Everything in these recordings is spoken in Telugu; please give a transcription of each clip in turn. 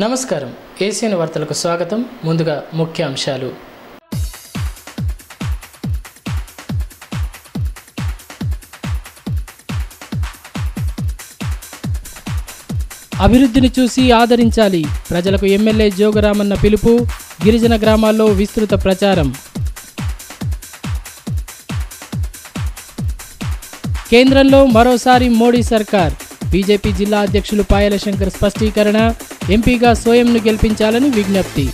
నమస్కారం ఏసియన్ వార్తలకు స్వాగతం. ముందుగా ముఖ్య అంశాలు. అభివృద్ధిని చూసి ఆదరించాలి. ప్రజలకు ఎమ్మెల్యే జోగురామన్న పిలుపు. గిరిజన గ్రామాల్లో విస్తృత ప్రచారం. కేంద్రంలో మరోసారి మోడీ సర్కార్. బీజేపీ జిల్లా అధ్యక్షులు పాయల శంకర్ స్పష్టీకరణ. ఎంపీగా సోయంను గెలిపించాలని విజ్ఞప్తి.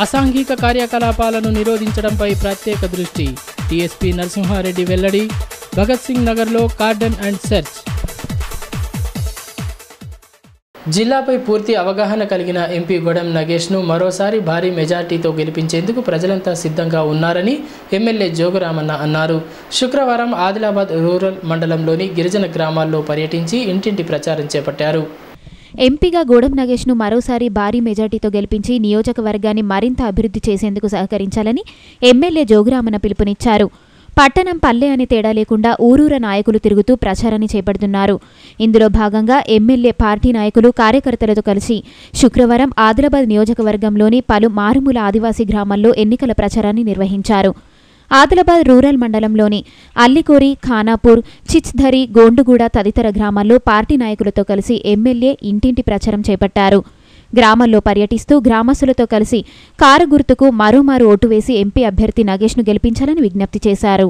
అసాంఘిక కార్యకలాపాలను నిరోధించడంపై ప్రత్యేక దృష్టి. టీఎస్పీ నరసింహారెడ్డి వెల్లడి. భగత్ సింగ్ నగర్లో కార్డన్ అండ్ సెర్చ్. జిల్లాపై పూర్తి అవగాహన కలిగిన ఎంపీ గొడెం నగేష్ను మరోసారి భారీ మెజార్టీతో గెలిపించేందుకు ప్రజలంతా సిద్ధంగా ఉన్నారని ఎమ్మెల్యే జోగురామన్న అన్నారు. శుక్రవారం ఆదిలాబాద్ రూరల్ మండలంలోని గిరిజన గ్రామాల్లో పర్యటించి ఇంటింటి ప్రచారం చేపట్టారు. ఎంపీగా గోడెం నగేష్ను మరోసారి భారీ మెజార్టీతో గెలిపించి నియోజకవర్గాన్ని మరింత అభివృద్ధి చేసేందుకు సహకరించాలని ఎమ్మెల్యే జోగురామన్న పిలుపునిచ్చారు. పట్టణం పల్లె అనే తేడా లేకుండా ఊరూర నాయకులు తిరుగుతూ ప్రచారాన్ని చేపడుతున్నారు. ఇందులో భాగంగా ఎమ్మెల్యే పార్టీ నాయకులు కార్యకర్తలతో కలిసి శుక్రవారం ఆదిలాబాద్ నియోజకవర్గంలోని పలు మారుమూల ఆదివాసీ గ్రామాల్లో ఎన్నికల ప్రచారాన్ని నిర్వహించారు. ఆదిలాబాద్ రూరల్ మండలంలోని అల్లికోరి, ఖానాపూర్, చిచ్ధరి, గోండుగూడ తదితర గ్రామాల్లో పార్టీ నాయకులతో కలిసి ఎమ్మెల్యే ఇంటింటి ప్రచారం చేపట్టారు. గ్రామాల్లో పర్యటిస్తూ గ్రామస్తులతో కలిసి కారు గుర్తుకు మరోమారు ఓటు వేసి ఎంపీ అభ్యర్థి నగేష్ను గెలిపించాలని విజ్ఞప్తి చేశారు.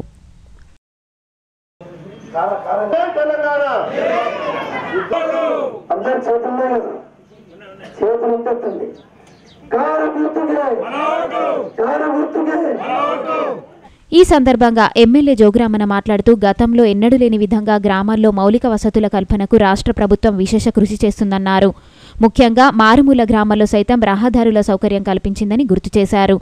ఈ సందర్భంగా ఎమ్మెల్యే జోగురామన్న మాట్లాడుతూ గతంలో ఎన్నడూ లేని విధంగా గ్రామాల్లో మౌలిక వసతుల కల్పనకు రాష్ట్ర ప్రభుత్వం విశేష కృషి చేస్తుందన్నారు. ముఖ్యంగా మారుమూల గ్రామాల్లో సైతం రహదారుల సౌకర్యం కల్పించిందని గుర్తు చేశారు.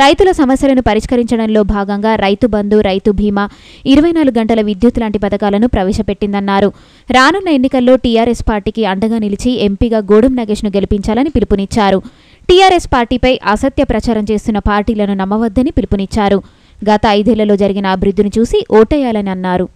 రైతుల సమస్యలను పరిష్కరించడంలో భాగంగా రైతు బంధు, రైతు బీమా, 24 గంటల విద్యుత్ లాంటి పథకాలను ప్రవేశపెట్టిందన్నారు. రానున్న ఎన్నికల్లో టీఆర్ఎస్ పార్టీకి అండగా నిలిచి ఎంపీగా గోడెం నగేష్ను గెలిపించాలని పిలుపునిచ్చారు. టీఆర్ఎస్ పార్టీపై అసత్య ప్రచారం చేస్తున్న పార్టీలను నమ్మవద్దని పిలుపునిచ్చారు. గత 5 ఏళ్లలో జరిగిన అభివృద్ధిని చూసి ఓటేయాలని అన్నారు.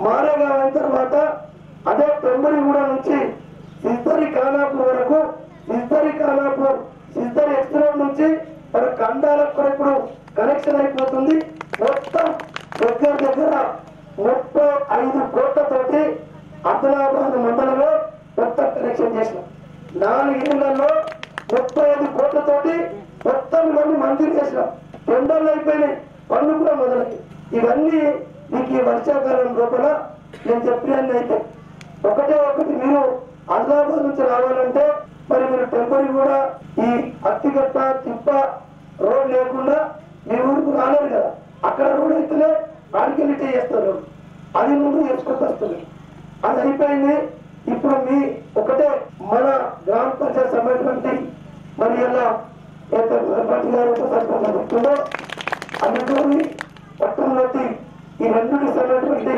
మారేగావ్ అయిన తర్వాత అదే పెంబరిగూడ నుంచి సిద్ధరి ఖానాపూర్ వరకు, సిద్ధరి ఖానాపూర్ సిద్ధరి ఎక్స్ప్రెస్ నుంచి మన కండాలకు కూడా ఇప్పుడు కనెక్షన్ అయిపోతుంది. మొత్తం దగ్గర 35 కోట్లతోటి ఆదిలాబాద్ మండలంలో మొత్తం కనెక్షన్ చేసినాం. 4 ఏళ్లలో 35 కోట్లతోటి మొత్తం మంది మంజూరు చేసినాం. టెండర్లు అయిపోయినాయి, పనులు కూడా మొదలయ్యాయి. ఇవన్నీ మీకు ఈ వర్షాకాలం లోపల నేను చెప్పినన్ని అయితే ఒకటి మీరు ఆదిలాబాద్ నుంచి రావాలంటే మరి మీరు టెంపరీ కూడా ఈ అత్తిగట్ట తిప్ప రోడ్ లేకుండా మీ ఊరికి రాలేరు కదా. అక్కడ రోడ్ అయితేనే ఆడికెళ్ళి చేస్తారు, అది ముందు చేసుకుంటూ వస్తుంది. అది అయిపోయింది. ఇప్పుడు మీ ఒకటే మన గ్రామ పంచాయత్ సమైనటువంటి మరి ఇలా సర్పంచ్ గారు చెప్తుందో అందులోని పట్టణంలోకి ఈ రెండుకి సమైనటువంటి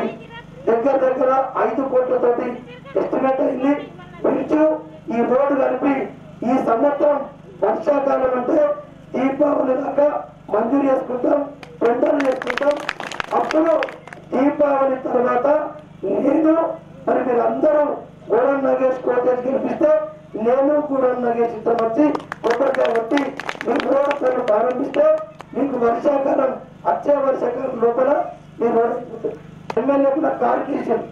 దగ్గర 5 కోట్లతోటి ఎస్టిమేట్ అయింది. బ్రిడ్జ్ ఈ రోడ్డు కలిపి ఈ సంవత్సరం వర్షాకాలం అంటే దీపావళి దాకా మంజూరు చేసుకుంటాం, టెండర్లు చేసుకుంటాం. అప్పుడు దీపావళి తర్వాత నేను మరి మీరు అందరూ గోడెం నగేష్ కోటేజ్ గెలిపిస్తే నేను గోడెం నగేష్ ఇద్దరు వచ్చి కొబ్బరికాయ కొట్టి మీకు రోడ్డు పనులు ప్రారంభిస్తే మీకు వర్షాకాలం వచ్చే వర్షాకాలం లోపల మీరు రోడ్డు ఎమ్మెల్యేకు నాకు కార్పొరేషన్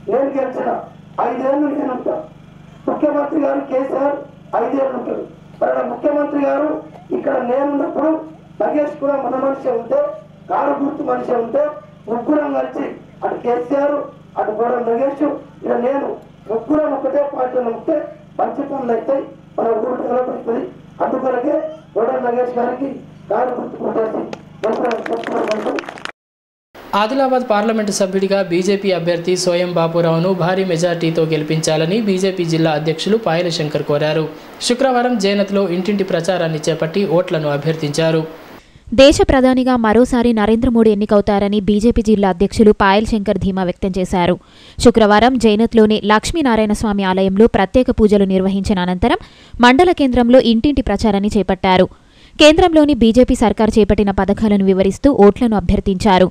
నేను గెలిచిన 5 ఏళ్ళు నేను ఉంటా. ముఖ్యమంత్రి గారు కేసీఆర్ 5 ఏళ్ళు ఉంటారు. మరి ముఖ్యమంత్రి గారు ఇక్కడ నేనున్నప్పుడు నగేష్ కూడా మన మనిషి ఉంటే, కారు గుర్తు మనిషి ఉంటే ముగ్గురం కలిసి అటు కేసీఆర్ అటు గోడెం నగేష్ ఇలా నేను ముగ్గురం ఒకటే పార్టీలో ఉంటే మంచి పనులు అవుతాయి, మన ఊరు డెవలప్ అవుతుంది. అందుకొరకే గోడెం నగేష్ గారికి కారు గుర్తు కొట్టేసి ఆదిలాబాద్ పార్లమెంటు సభ్యుడిగా బీజేపీ అభ్యర్థి సోయం బాపురావును భారీ మెజార్టీతో గెలిపించాలని బీజేపీ జిల్లా అధ్యక్షులు పాయల శంకర్ కోరారు. శుక్రవారం జైనత్లో ఇంటింటి ప్రచారాన్ని చేపట్టి ఓట్లను అభ్యర్థించారు. దేశ ప్రధానిగా మరోసారి నరేంద్ర మోడీ ఎన్నికవుతారని బీజేపీ జిల్లా అధ్యక్షులు పాయల్ శంకర్ ధీమా వ్యక్తం చేశారు. శుక్రవారం జైనత్లోని లక్ష్మీనారాయణ స్వామి ఆలయంలో ప్రత్యేక పూజలు నిర్వహించిన అనంతరం మండల కేంద్రంలో ఇంటింటి ప్రచారాన్ని చేపట్టారు. కేంద్రంలోని బీజేపీ సర్కార్ చేపట్టిన పథకాలను వివరిస్తూ ఓట్లను అభ్యర్థించారు.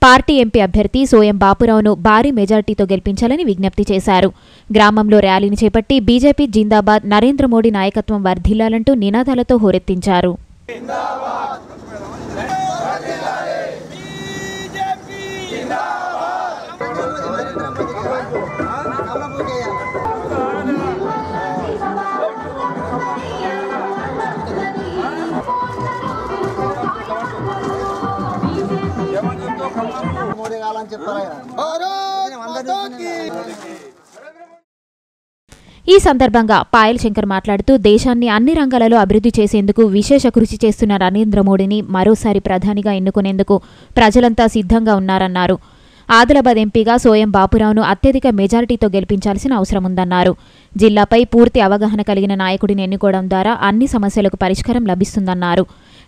పార్టీ ఎంపీ అభ్యర్థి సోయం బాపురావును భారీ మెజార్టీతో గెలిపించాలని విజ్ఞప్తి చేశారు. గ్రామంలో ర్యాలీని చేపట్టి బీజేపీ జిందాబాద్, నరేంద్ర మోడీ నాయకత్వం వర్ధిల్లాలంటూ నినాదాలతో హోరెత్తించారు. ఈ సందర్భంగా పాయల్ శంకర్ మాట్లాడుతూ దేశాన్ని అన్ని రంగాలలో అభివృద్ధి చేసేందుకు విశేష కృషి చేస్తున్న నరేంద్ర మోడీని మరోసారి ప్రధానిగా ఎన్నుకునేందుకు ప్రజలంతా సిద్ధంగా ఉన్నారన్నారు. ఆదిలాబాద్ ఎంపీగా సోయం బాపురావును అత్యధిక మెజారిటీతో గెలిపించాల్సిన అవసరముందన్నారు. జిల్లాపై పూర్తి అవగాహన కలిగిన నాయకుడిని ఎన్నుకోవడం ద్వారా అన్ని సమస్యలకు పరిష్కారం లభిస్తుందన్నారు.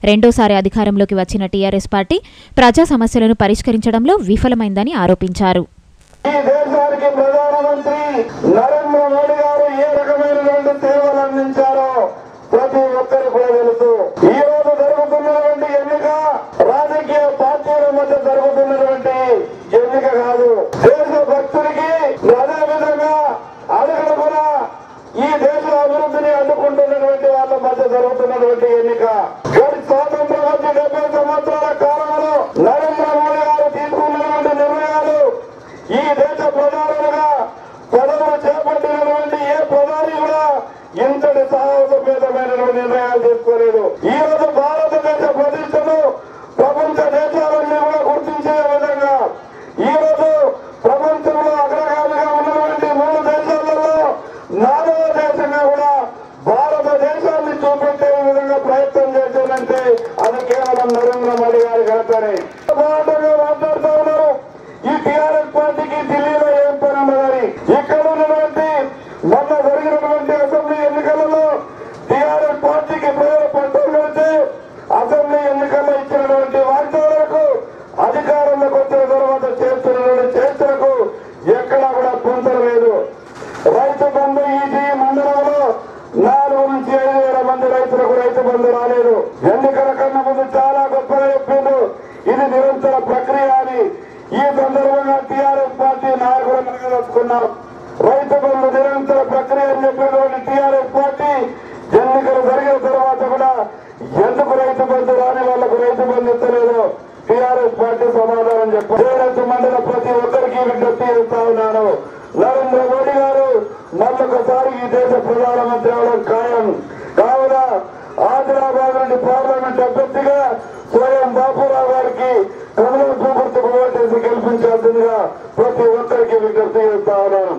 రెండోసారి అధికారంలోకి వచ్చిన టీఆర్ఎస్ పార్టీ ప్రజా సమస్యలను పరిష్కరించడంలో విఫలమైందని ఆరోపించారు. ఈ దేశానికి ప్రధానమంత్రి నరేంద్ర మోడీ గారు ఏ రకమైనటువంటి సేవలు అందించారో ప్రతి ఒక్కరికి కూడా తెలుసు. ఈ రోజు జరుగుతున్నటువంటి ఎన్నిక రాజకీయ పార్టీల మధ్య జరుగుతున్నటువంటి ఎన్నిక కాదు. దేశ భక్తుడికి అదే విధంగా అడుగులు కూడా ఈ దేశ అభివృద్ధిని అడ్డుకుంటున్నటువంటి వాళ్ళ మధ్య జరుగుతున్నటువంటి ఎన్నిక. గడి స్వాతంత్రం వచ్చి 70 సంవత్సరాల కాలంలో నరేంద్ర మోడీ గారు తీసుకున్నటువంటి నిర్ణయాలు ఈ దేశ ప్రధానులుగా పదవులు చేపట్టినటువంటి ఏ ప్రధాని కూడా ఇంతటి సాహసోపేతమైనటువంటి నిర్ణయాలు తీసుకోలేదు. ఈ రోజు భారతదేశ ప్రతిష్టను ప్రపంచ దేశాలన్నీ కూడా గుర్తించే విధంగా ఈ రోజు ప్రపంచంలో అగ్రగామిగా ఉన్నటువంటి 3 దేశాలలో 4వ దేశంగా కూడా భారతదేశాన్ని చూపెట్టే విధంగా ప్రయత్నం చేశారంటే అది కేవలం నరేంద్ర మోడీ గారి ఘనతనే. మాట్లాడుతూ ఉన్నారు. ఈ టీఆర్ఎస్ పార్టీకి ఢిల్లీలో ఏం పని ఉన్నదని. ఇక్కడ ఉన్నటువంటి మొన్న జరిగినటువంటి అసెంబ్లీ ఎన్నికలలో టీఆర్ఎస్ పార్టీకి ప్రజలు పట్టం కలిసి అసెంబ్లీ ఎన్నికల్లో ఇచ్చినటువంటి వాగ్దానాలకు అధికారంలోకి వచ్చిన తర్వాత చేస్తున్నటువంటి చేష్టలకు ఎక్కడా కూడా పొందడం లేదు. రైతు బంధు ఈ మండలంలో 4 నుంచి 5,000 మంది రైతులకు రైతు బంధు రాలేదు. ఎన్నికల కన్నా ముందు చాలా గొప్పగా చెప్పిండు ఇది నిరంతర ప్రక్రియ అని. ఈ సందర్భంగా టీఆర్ఎస్ పార్టీ నాయకులు మనగదలుచుకున్నారు. రైతు బంధు నిరంతర ప్రక్రియ అని చెప్పినటువంటి టీఆర్ఎస్ పార్టీ ఎన్నికలు జరిగిన తర్వాత కూడా ఎందుకు రైతు బంధు రాని వాళ్లకు రైతు బంధు ఇస్తలేదు టీఆర్ఎస్ పార్టీ సమాధానం చెప్పారు. టీఆర్ఎస్ మండల ప్రతి ఒక్కరికి విజ్ఞప్తి చేస్తా ఉన్నాను. నరేంద్ర మోడీ గారు మళ్ళొకసారి ఈ దేశ ప్రధానమంత్రి అవడం ఖాయం. కావున ఆదిలాబాద్ నుండి పార్లమెంట్ అభ్యర్థిగా సోయం బాపురావు గారికి కమలం పూర్తికి ఓటేసి గెలిపించాల్సిందిగా ప్రతి ఒక్కరికి విజ్ఞప్తి చేస్తా ఉన్నాను.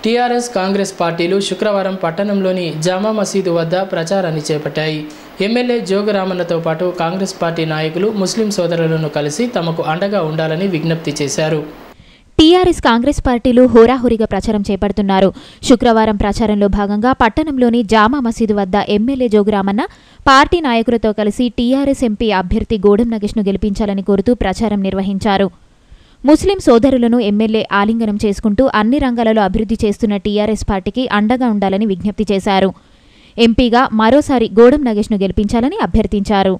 టీఆర్ఎస్, కాంగ్రెస్ పార్టీలు శుక్రవారం పట్టణంలోని జామా మసీదు వద్ద ప్రచారాన్ని చేపట్టాయి. ఎమ్మెల్యే జోగురామన్నతో పాటు కాంగ్రెస్ పార్టీ నాయకులు ముస్లిం సోదరులను కలిసి తమకు అండగా ఉండాలని విజ్ఞప్తి చేశారు. టీఆర్ఎస్, కాంగ్రెస్ పార్టీలు హోరాహోరీగా ప్రచారం చేపడుతున్నారు. శుక్రవారం ప్రచారంలో భాగంగా పట్టణంలోని జామా మసీదు వద్ద ఎమ్మెల్యే జోగురామన్న పార్టీ నాయకులతో కలిసి టీఆర్ఎస్ ఎంపీ అభ్యర్థి గోడెం నగేష్ను గెలిపించాలని కోరుతూ ప్రచారం నిర్వహించారు. ముస్లిం సోదరులను ఎమ్మెల్యే ఆలింగనం చేసుకుంటూ అన్ని రంగాలలో అభివృద్ధి చేస్తున్న టీఆర్ఎస్ పార్టీకి అండగా ఉండాలని విజ్ఞప్తి చేశారు. ఎంపీగా మరోసారి గోడెం నగేష్ను గెలిపించాలని అభ్యర్థించారు.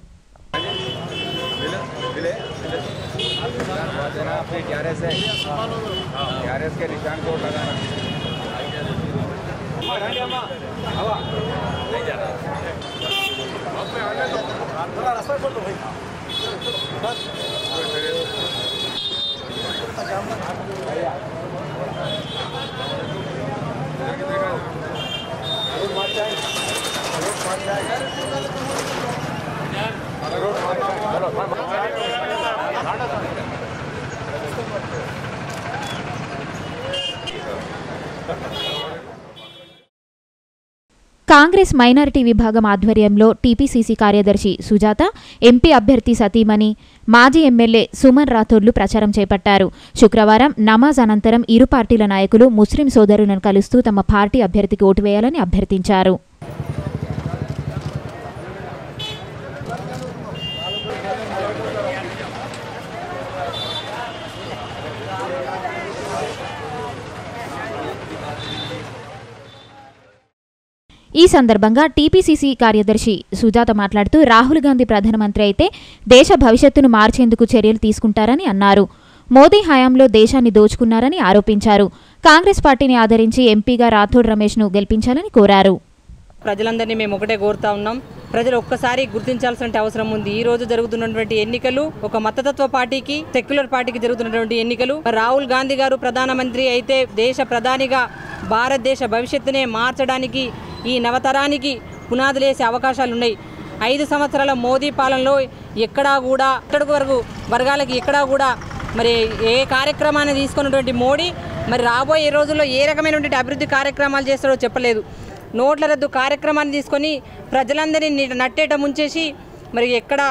కాంగ్రెస్ మైనారిటీ విభాగం ఆధ్వర్యంలో టీపీసీసీ కార్యదర్శి సుజాత, ఎంపీ అభ్యర్థి సతీమణి, మాజీ ఎమ్మెల్యే సుమన్ రాథోడ్లు ప్రచారం చేపట్టారు. శుక్రవారం నమాజ్ అనంతరం ఇరు పార్టీల నాయకులు ముస్లిం సోదరులను కలుస్తూ తమ పార్టీ అభ్యర్థికి ఓటు వేయాలని అభ్యర్థించారు. ఈ సందర్భంగా టీపీసీసీ కార్యదర్శి సుజాత మాట్లాడుతూ రాహుల్ గాంధీ ప్రధానమంత్రి అయితే దేశ భవిష్యత్తును మార్చేందుకు చర్యలు తీసుకుంటారని అన్నారు. మోదీ హయాంలో దేశాన్ని దోచుకున్నారని ఆరోపించారు. కాంగ్రెస్ పార్టీని ఆదరించి ఎంపీగా రాథోడ్ రమేష్ను గెలిపించాలని కోరారు. ప్రజలందరినీ మేము ఒకటే కోరుతా ఉన్నాం. ప్రజలు ఒక్కసారి గుర్తించాల్సిన అవసరం ఉంది. ఈ రోజు జరుగుతున్నటువంటి ఎన్నికలు ఒక మతతత్వ పార్టీకి, సెక్యులర్ పార్టీకి జరుగుతున్నటువంటి ఎన్నికలు. రాహుల్ గాంధీ గారు ప్రధానమంత్రి అయితే దేశ ప్రధానిగా భారతదేశ భవిష్యత్తునే మార్చడానికి, ఈ నవతరానికి పునాదులేసే అవకాశాలున్నాయి. 5 సంవత్సరాల మోదీ పాలనలో ఎక్కడా కూడా ఇక్కడి వరకు వర్గాలకి ఎక్కడా కూడా మరి ఏ కార్యక్రమాన్ని తీసుకున్నటువంటి మోడీ మరి రాబోయే రోజుల్లో ఏ రకమైనటువంటి అభివృద్ధి కార్యక్రమాలు చేస్తారో చెప్పలేదు. నోట్ల రద్దు కార్యక్రమాన్ని తీసుకొని ప్రజలందరినీ నట్టేట ముంచేసి మరి ఎక్కడ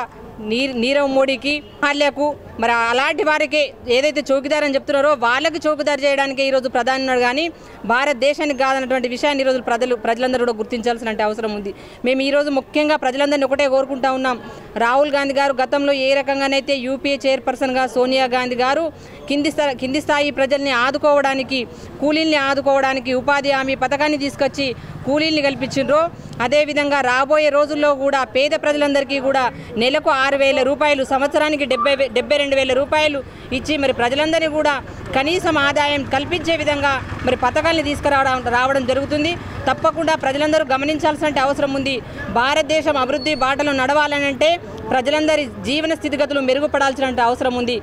నీరవ్ మోడీకి, హాల్యాకు మరి అలాంటి వారికి ఏదైతే చౌకీదార్ అని చెప్తున్నారో వాళ్ళకి చౌకీదార్ చేయడానికి ఈరోజు ప్రధాని ఉన్నాడు. కానీ భారతదేశానికి కాదన్నటువంటి విషయాన్ని ఈరోజు ప్రజలందరూ కూడా గుర్తించాల్సిన అవసరం ఉంది. మేము ఈరోజు ముఖ్యంగా ప్రజలందరినీ ఒకటే కోరుకుంటా ఉన్నాం. రాహుల్ గాంధీ గారు గతంలో ఏ రకంగానైతే యూపీఏ చైర్పర్సన్గా సోనియా గాంధీ గారు కింది స్థాయి ప్రజల్ని ఆదుకోవడానికి, కూలీల్ని ఆదుకోవడానికి ఉపాధి హామీ పథకాన్ని తీసుకొచ్చి కూలీల్ని కల్పించిండ్రో అదేవిధంగా రాబోయే రోజుల్లో కూడా పేద ప్రజలందరికీ కూడా నెలకు 6,000 రూపాయలు, సంవత్సరానికి 72,000 రూపాయలు ఇచ్చి మరి ప్రజలందరినీ కూడా కనీసం ఆదాయం కల్పించే విధంగా మరి పథకాల్ని తీసుకురావడం జరుగుతుంది. తప్పకుండా ప్రజలందరూ గమనించాల్సిన అవసరం ఉంది. భారతదేశం అభివృద్ధి బాటలో నడవాలని అంటే ప్రజలందరి జీవన స్థితిగతులు మెరుగుపడాల్సిన అవసరం ఉంది.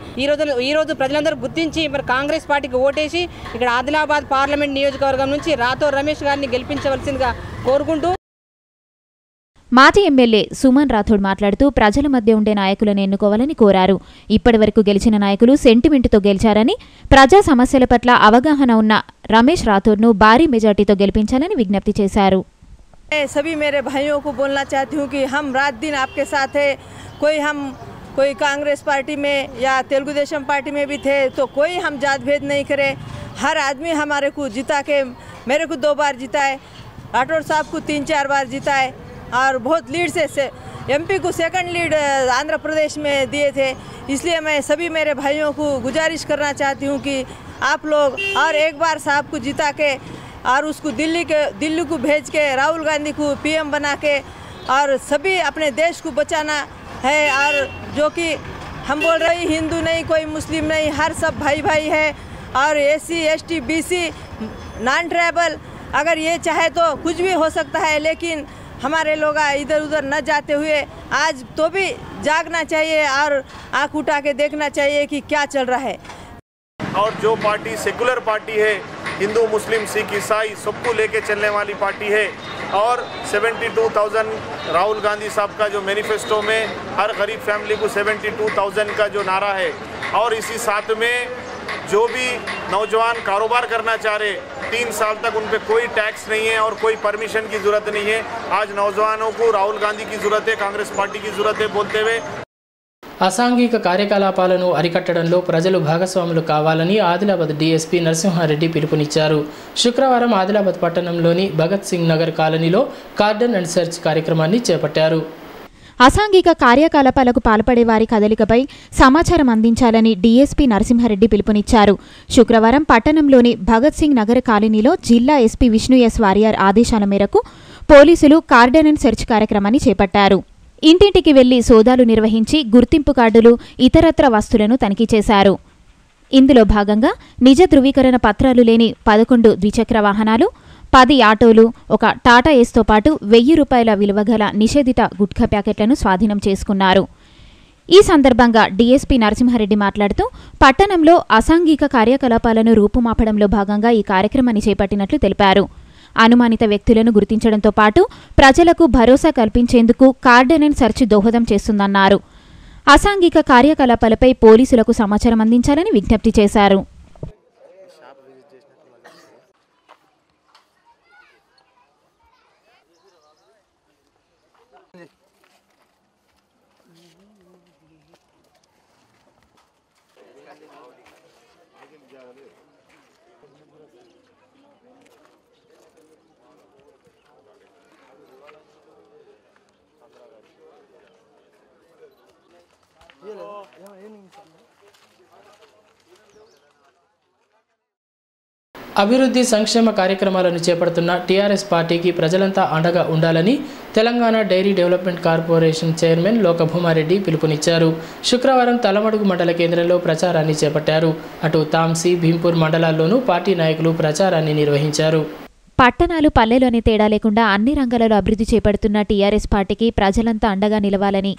ఈరోజు ప్రజలందరూ గుర్తించి మరి కాంగ్రెస్ పార్టీకి ఓటేసి ఇక్కడ ఆదిలాబాద్ పార్లమెంట్ నియోజకవర్గం నుంచి రాథోడ్ రమేష్ గారిని గెలిపించవలసిందిగా కోరుకుంటూ మాజీ ఎమ్మెల్యే సుమన్ రాథోడ్ మాట్లాడుతూ ప్రజల మధ్య ఉండే నాయకులను ఎన్నుకోవాలని కోరారు. ఇప్పటివరకు గెలిచిన నాయకులు సెంటిమెంటుతో గెలిచారని, ప్రజా సమస్యల పట్ల అవగాహన ఉన్న రమేష్ రాథోడ్ను భారీ మెజార్టీతో గెలిపించాలని విజ్ఞప్తి చేశారు. सभी मेरे भाइयों को बोलना चाहती हूँ कि हम रात दिन आपके साथ है. कोई कांग्रेस पार्टी में या तेलुगु देशम पार्टी में भी थे तो कोई हम जात भेद नहीं करे. हर आदमी हमारे को जिता के, मेरे को 2 बार जिताए, राठौड़ साहब को 3-4 बार जिताए और बहुत लीड से एमपी को सेकंड लीड आंध्र प्रदेश में दिए थे. इसलिए मैं सभी मेरे भाइयों को गुजारिश करना चाहती हूँ कि आप लोग और एक बार साहब को जिता के और उसको दिल्ली को भेज के राहुल गांधी को पीएम बना के और सभी अपने देश को बचाना है. और जो कि हम बोल रहे हैं हिंदू नहीं, कोई मुस्लिम नहीं, हर सब भाई है. और SC ST BC non tribal अगर ये चाहे तो कुछ भी हो सकता है. लेकिन हमारे लोग इधर उधर न जाते हुए आज तो भी जागना चाहिए और आँख उठा के देखना चाहिए कि क्या चल रहा है. और जो पार्टी सेकुलर पार्टी है, हिंदू मुस्लिम सिख ईसाई सबको लेके चलने वाली पार्टी है. और 72,000 राहुल गांधी साहब का जो मैनिफेस्टो में हर गरीब फैमिली को 72,000 का जो नारा है. और इसी साथ में जो भी नौजवान कारोबार करना चाह रहे 3 साल तक उन पे कोई टैक्स नहीं है और कोई परमिशन की ज़रूरत नहीं है. आज नौजवानों को राहुल गांधी की ज़रूरत है, कांग्रेस पार्टी की ज़रूरत है बोलते हुए అసాంఘిక కార్యకలాపాలను అరికట్టడంలో ప్రజలు భాగస్వాములు కావాలని ఆదిలాబాద్ డీఎస్పీ నరసింహారెడ్డి పిలుపునిచ్చారు. శుక్రవారం ఆదిలాబాద్ పట్టణంలోని భగత్ సింగ్ నగర్ కాలనీలో కార్డన్ అండ్ సెర్చ్ కార్యక్రమాన్ని చేపట్టారు. అసాంఘిక కార్యకలాపాలకు పాల్పడే వారి కదలికపై సమాచారం అందించాలని డీఎస్పీ నరసింహారెడ్డి పిలుపునిచ్చారు. శుక్రవారం పట్టణంలోని భగత్ సింగ్ నగర్ కాలనీలో జిల్లా ఎస్పీ విష్ణు ఎస్ వారియర్ ఆదేశాల మేరకు పోలీసులు కార్డన్ అండ్ సెర్చ్ కార్యక్రమాన్ని చేపట్టారు. ఇంటింటికి వెళ్లి సోదాలు నిర్వహించి గుర్తింపు కార్డులు, ఇతరత్ర వస్తువులను తనిఖీ చేశారు. ఇందులో భాగంగా నిజ ధృవీకరణ పత్రాలు లేని 11 ద్విచక్ర వాహనాలు, 10 ఆటోలు, ఒక టాటా ఏస్తో పాటు 1,000 రూపాయల విలువగల నిషేధిత గుట్కా ప్యాకెట్లను స్వాధీనం చేసుకున్నారు. ఈ సందర్భంగా డీఎస్పీ నరసింహారెడ్డి మాట్లాడుతూ పట్టణంలో అసాంఘిక కార్యకలాపాలను రూపుమాపడంలో భాగంగా ఈ కార్యక్రమాన్ని చేపట్టినట్లు తెలిపారు. అనుమానిత వ్యక్తులను గుర్తించడంతో పాటు ప్రజలకు భరోసా కల్పించేందుకు కార్డన్ అండ్ సెర్చ్ దోహదం చేస్తుందన్నారు. అసాంఘిక కార్యకలాపాలపై పోలీసులకు సమాచారం అందించాలని విజ్ఞప్తి చేశారు. అభివృద్ధి సంక్షేమ కార్యక్రమాలను చేపడుతున్న టీఆర్ఎస్ పార్టీకి ప్రజలంతా అండగా ఉండాలని Telangana dairy development corporation chairman Loka Bhuma Reddy పిలుపునిచ్చారు. శుక్రవారం తలమడుగు మండల కేంద్రంలో ప్రచారాన్ని చేపట్టారు. అటు తాంసీ, భీంపూర్ మండలాల్లోనూ పార్టీ నాయకులు ప్రచారాన్ని నిర్వహించారు. పట్టణాలు పల్లెలు అనే తేడా లేకుండా అన్ని రంగాలలో అభివృద్ధి చేపడుతున్న టీఆర్ఎస్ పార్టీకి ప్రజలంతా అండగా నిలవాలని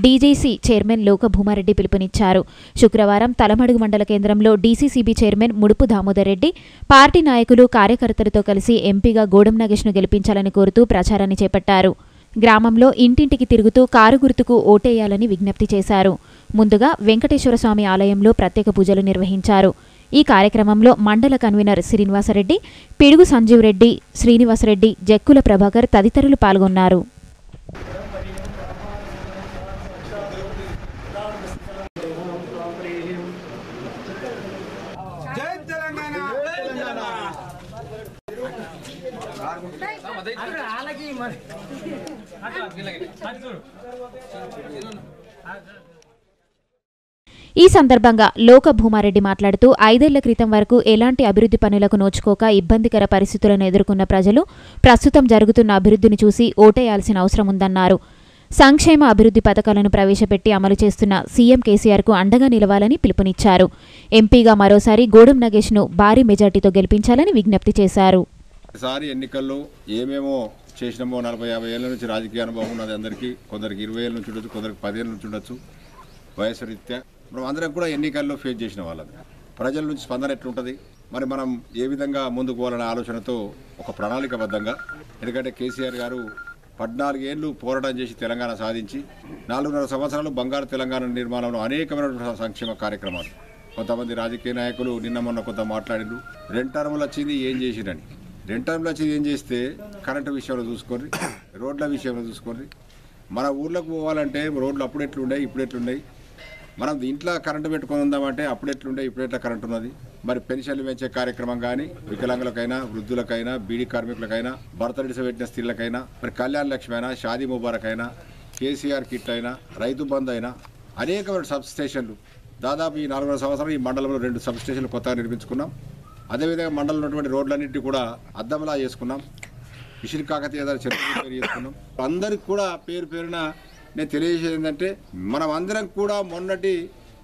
డీజీసీ చైర్మన్ లోకభూమారెడ్డి పిలుపునిచ్చారు. శుక్రవారం తలమడుగు మండల కేంద్రంలో డీసీసీబీ చైర్మన్ ముడుపు దామోదర్ రెడ్డి పార్టీ నాయకులు కార్యకర్తలతో కలిసి ఎంపీగా గోడం నగేష్ను గెలిపించాలని కోరుతూ ప్రచారాన్ని చేపట్టారు. గ్రామంలో ఇంటింటికి తిరుగుతూ కారు గుర్తుకు ఓటేయాలని విజ్ఞప్తి చేశారు. ముందుగా వెంకటేశ్వరస్వామి ఆలయంలో ప్రత్యేక పూజలు నిర్వహించారు. ఈ కార్యక్రమంలో మండల కన్వీనర్ శ్రీనివాసరెడ్డి, పిడుగు సంజీవ్ రెడ్డి, శ్రీనివాసరెడ్డి, జక్కుల ప్రభాకర్ తదితరులు పాల్గొన్నారు. ఈ సందర్భంగా లోకభూమారెడ్డి మాట్లాడుతూ 5 ఏళ్ల క్రితం వరకు ఎలాంటి అభివృద్ధి పనులకు నోచుకోక ఇబ్బందికర పరిస్థితులను ఎదుర్కొన్న ప్రజలు ప్రస్తుతం జరుగుతున్న అభివృద్ధిని చూసి ఓటేయాల్సిన అవసరం ఉందన్నారు. సంక్షేమ అభివృద్ధి పథకాలను ప్రవేశపెట్టి అమలు చేస్తున్న సీఎం కేసీఆర్కు అండగా నిలవాలని పిలుపునిచ్చారు. ఎంపీగా మరోసారి గోడం నగేష్ను భారీ మెజార్టీతో గెలిపించాలని విజ్ఞప్తి చేశారు. ఈసారి ఎన్నికల్లో ఏమేమో చేసినామో 40-50 ఏళ్ల నుంచి రాజకీయ అనుభవం ఉన్నది అందరికీ. కొందరికి 20 ఏళ్ళ నుంచి ఉండొచ్చు, కొందరికి 10 ఏళ్ళ నుంచి ఉండొచ్చు వయసు రీత్యా. మనం అందరం కూడా ఎన్నికల్లో ఫేస్ చేసిన వాళ్ళం. ప్రజల నుంచి స్పందన ఎట్లుంటుంది, మరి మనం ఏ విధంగా ముందుకు పోవాలనే ఆలోచనతో ఒక ప్రణాళికబద్ధంగా, ఎందుకంటే కేసీఆర్ గారు 14 ఏళ్ళు పోరాటం చేసి తెలంగాణ సాధించి 4.5 సంవత్సరాలు బంగారు తెలంగాణ నిర్మాణంలో అనేకమైన సంక్షేమ కార్యక్రమాలు. కొంతమంది రాజకీయ నాయకులు నిన్న మొన్న కొంత మాట్లాడినారు. 2 టర్ములు వచ్చింది ఏం చేసిరని. 2 టర్ములు వచ్చింది ఏం చేస్తే కరెంటు విషయంలో చూసుకోండి, రోడ్ల విషయంలో చూసుకోండి. మన ఊర్లకు పోవాలంటే రోడ్లు అప్పుడు ఎట్లున్నాయి, ఇప్పుడు ఎట్లున్నాయి. మనం ఇంట్లో కరెంటు పెట్టుకొని ఉందామంటే అప్పుడు ఎట్లుండే, ఇప్పుడు ఎట్లా కరెంటు ఉన్నది. మరి పెన్షన్లు పెంచే కార్యక్రమం కానీ వికలాంగులకైనా, వృద్ధులకైనా, బీడీ కార్మికులకైనా, భర్త పెట్టిన స్త్రీలకైనా, మరి కళ్యాణ లక్ష్మి అయినా, షాదీ ముబారక్ అయినా, కేసీఆర్ కిట్ అయినా, రైతు బంధు అయినా, అనేకమైన సబ్ స్టేషన్లు దాదాపు ఈ 4 సంవత్సరాలు ఈ మండలంలో 2 సబ్ స్టేషన్లు కొత్తగా నిర్మించుకున్నాం. అదేవిధంగా మండలంలో ఉన్నటువంటి రోడ్లన్నింటినీ కూడా అద్దంలా చేసుకున్నాం. ఇషిరి కాకతీయ చర్చలు చేసుకున్నాం. అందరికి కూడా పేరు పేరున నేను తెలియజేసేది ఏంటంటే, మనం అందరం కూడా మొన్నటి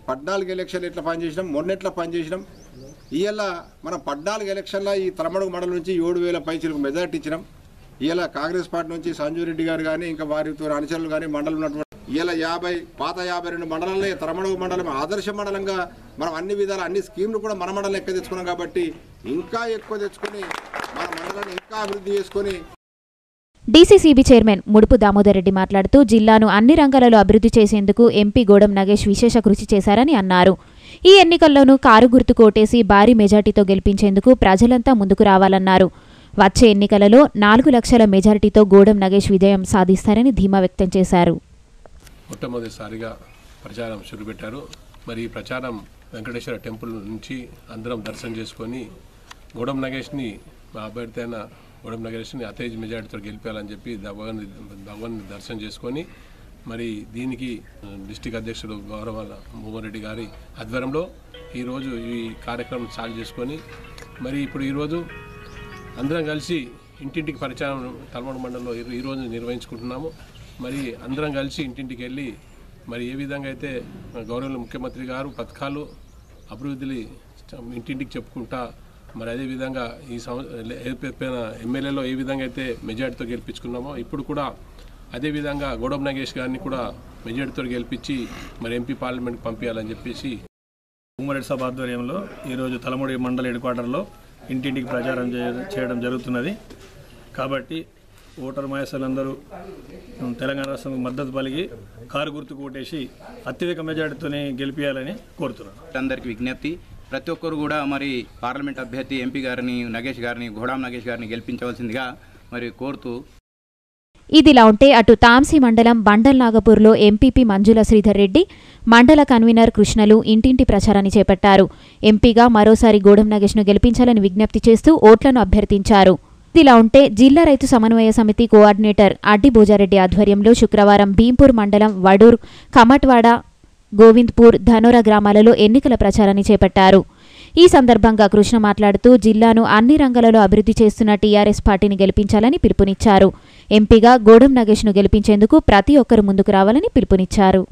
14 ఎలక్షన్లు ఎట్లా పనిచేసినాం, మొన్న ఎట్లా పనిచేసినాం. ఇవాళ మనం 14 ఎలక్షన్లో ఈ తలమడుగు మండలం నుంచి 7,000 పైచీలకు మెజార్టీ ఇచ్చినాం. ఇవాళ కాంగ్రెస్ పార్టీ నుంచి సంజీవ్ రెడ్డి గారు కానీ, ఇంకా వారితో అనుచరులు కానీ మండలం ఉన్నటువంటి ఇవాళ పాత 52 మండలాలే తలమడుగు మండలం ఆదర్శ మండలంగా మనం అన్ని విధాల అన్ని స్కీమ్లు కూడా మన మండలం ఎక్కువ తెచ్చుకున్నాం. కాబట్టి ఇంకా ఎక్కువ తెచ్చుకొని మన మండలాన్ని ఇంకా అభివృద్ధి చేసుకొని. డీసీసీబీ చైర్మన్ ముడుపు దామోదర్ రెడ్డి మాట్లాడుతూ జిల్లాను అన్ని రంగాలలో అభివృద్ధి చేసేందుకు ఎంపీ గోడం నగేష్ విశేష కృషి చేశారని అన్నారు. ఈ ఎన్నికల్లోనూ కారు గుర్తు కోటేసి భారీ మెజార్టీతో గెలిపించేందుకు ప్రజలంతా ముందుకు రావాలన్నారు. వచ్చే ఎన్నికలలో 4 లక్షల మెజార్టీతో గోడం నగేష్ విజయం సాధిస్తారని ధీమా వ్యక్తం చేశారు. మొట్టమొదటిసారిగా ప్రచారం మొదలుపెట్టారు. మరి ఈ ప్రచారం వెంకటేశ్వర టెంపుల్ నుంచి అందరం దర్శనం చేసుకొని గోడం నగేష్ని మా అభ్యర్థి అయిన గోడం నగేష్ని అతేజ్ మెజార్టీతో గెలిపాలని చెప్పి భగవాన్ దర్శనం చేసుకొని మరి దీనికి డిస్టిక్ అధ్యక్షుడు గౌరవ మోహన్ గారి ఆధ్వర్యంలో ఈరోజు ఈ కార్యక్రమం చాలు చేసుకొని మరి ఇప్పుడు ఈరోజు అందరం కలిసి ఇంటింటికి ప్రచారం తలమడుగు మండలంలో ఈరోజు నిర్వహించుకుంటున్నాము. మరి అందరం కలిసి ఇంటింటికి వెళ్ళి మరి ఏ విధంగా అయితే గౌరవ ముఖ్యమంత్రి గారు పథకాలు అభివృద్ధిని ఇంటింటికి చెప్పుకుంటా, మరి అదేవిధంగా ఈ ఎమ్మెల్యేలో ఏ విధంగా అయితే మెజార్టీతో గెలిపించుకున్నామో ఇప్పుడు కూడా అదేవిధంగా గోడం నగేష్ గారిని కూడా మెజార్టీతో గెలిపించి మరి ఎంపీ పార్లమెంట్కి పంపించాలని చెప్పేసి ఉమ్మడి సభ ఆధ్వర్యంలో ఈరోజు తలమడుగు మండల హెడ్ క్వార్టర్లో ఇంటింటికి ప్రచారం చేయడం జరుగుతున్నది. కాబట్టి ఓటర్ మహేశ్వరులందరూ తెలంగాణ రాష్ట్రం మద్దతు పలిగి కారు గుర్తుకు ఓటేసి అత్యధిక మెజార్టీతోనే గెలిపించాలని కోరుతున్నారు. అందరికీ విజ్ఞప్తి, ప్రతి ఒక్కరు కూడా మరి పార్లమెంట్ అభ్యర్థి ఎంపీ గారిని నగేష్ గారిని గోడం నగేష్ గారిని గెలిపించవలసిందిగా మరి కోరుతూ. ఇదిలా ఉంటే అటు తాంసీ మండలం బండల్ నాగపూర్లో ఎంపీపీ మంజుల శ్రీధర్ రెడ్డి, మండల కన్వీనర్ కృష్ణలు ఇంటింటి ప్రచారాన్ని చేపట్టారు. ఎంపీగా మరోసారి గోడం నగేష్ను గెలిపించాలని విజ్ఞప్తి చేస్తూ ఓట్లను అభ్యర్థించారు. ఇదిలా ఉంటే జిల్లా రైతు సమన్వయ సమితి కోఆర్డినేటర్ అడ్డి భోజారెడ్డి ఆధ్వర్యంలో శుక్రవారం భీంపూర్ మండలం వడూర్, కమట్వాడ, గోవింద్పూర్, ధనోరా గ్రామాలలో ఎన్నికల ప్రచారాన్ని చేపట్టారు. ఈ సందర్భంగా కృష్ణ మాట్లాడుతూ జిల్లాను అన్ని రంగాలలో అభివృద్ధి చేస్తున్న టీఆర్ఎస్ పార్టీని గెలిపించాలని పిలుపునిచ్చారు. ఎంపీగా గోడం నగేష్ను గెలిపించేందుకు ప్రతి ఒక్కరూ ముందుకు రావాలని పిలుపునిచ్చారు.